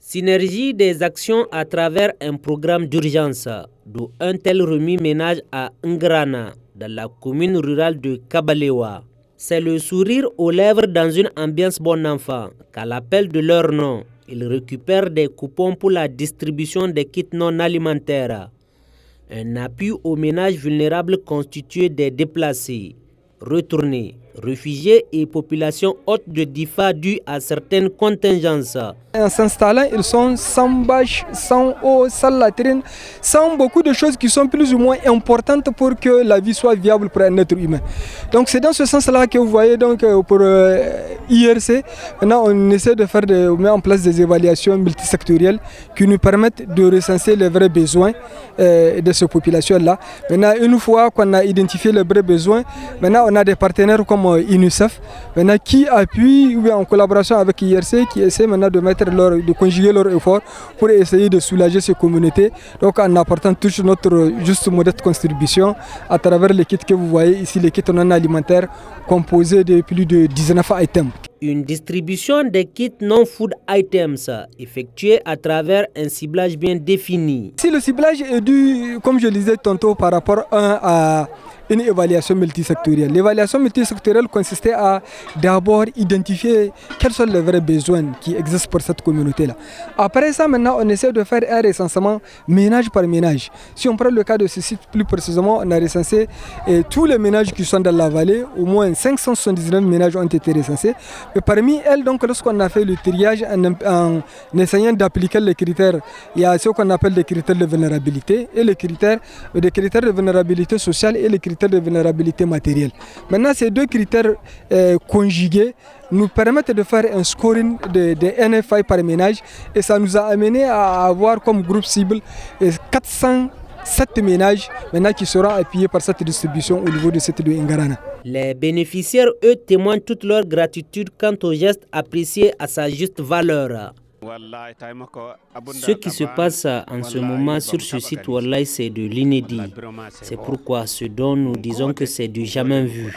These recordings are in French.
Synergie des actions à travers un programme d'urgence, d'où un tel remis ménage à Ngrana, dans la commune rurale de Kabalewa. C'est le sourire aux lèvres dans une ambiance bon enfant, qu'à l'appel de leur nom, ils récupèrent des coupons pour la distribution des kits non alimentaires. Un appui aux ménages vulnérables constitué des déplacés, retournés, réfugiés et populations hautes de Difa dues à certaines contingences. En s'installant, ils sont sans bâche, sans eau, sans latrine, sans beaucoup de choses qui sont plus ou moins importantes pour que la vie soit viable pour un être humain. Donc c'est dans ce sens-là que vous voyez donc pour IRC, maintenant on essaie de mettre en place des évaluations multisectorielles qui nous permettent de recenser les vrais besoins de ces populations-là. Maintenant, une fois qu'on a identifié les vrais besoins, maintenant on a des partenaires comme UNICEF, maintenant qui appuient en collaboration avec IRC, qui essaient maintenant de conjuguer leurs efforts pour essayer de soulager ces communautés, donc en apportant toute notre juste modeste contribution à travers les kits que vous voyez ici, les kits non alimentaires composés de plus de 19 items. Une distribution des kits non-food items effectuée à travers un ciblage bien défini. Si le ciblage est dû, comme je le disais tantôt, par rapport à une évaluation multisectorielle. L'évaluation multisectorielle consistait à d'abord identifier quels sont les vrais besoins qui existent pour cette communauté-là. Après ça, maintenant, on essaie de faire un recensement ménage par ménage. Si on prend le cas de ce site plus précisément, on a recensé tous les ménages qui sont dans la vallée. Au moins 579 ménages ont été recensés. Et parmi elles, donc, lorsqu'on a fait le triage en essayant d'appliquer les critères, il y a ce qu'on appelle des critères de vulnérabilité et les critères de vulnérabilité sociale et les critères de vulnérabilité matérielle. Maintenant, ces deux critères conjugués nous permettent de faire un scoring de NFI par ménage et ça nous a amené à avoir comme groupe cible 407 ménages maintenant qui seront appuyés par cette distribution au niveau de cette de Ngarana. Les bénéficiaires, eux, témoignent toute leur gratitude quant au geste apprécié à sa juste valeur. Ce qui se passe en ce moment sur ce site, Wallahi, c'est de l'inédit. C'est pourquoi ce dont nous disons que c'est du jamais vu.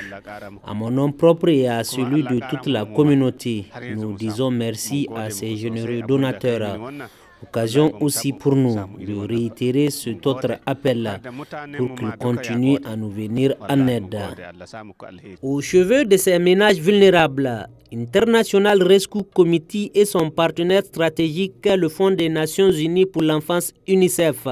À mon nom propre et à celui de toute la communauté, nous disons merci à ces généreux donateurs. Occasion aussi pour nous de réitérer cet autre appel pour qu'ils continuent à nous venir en aide. Au chevet de ces ménages vulnérables, International Rescue Committee et son partenaire stratégique, le Fonds des Nations Unies pour l'enfance UNICEF,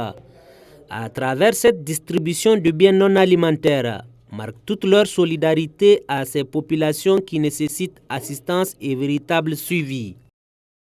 à travers cette distribution de biens non alimentaires, marquent toute leur solidarité à ces populations qui nécessitent assistance et véritable suivi.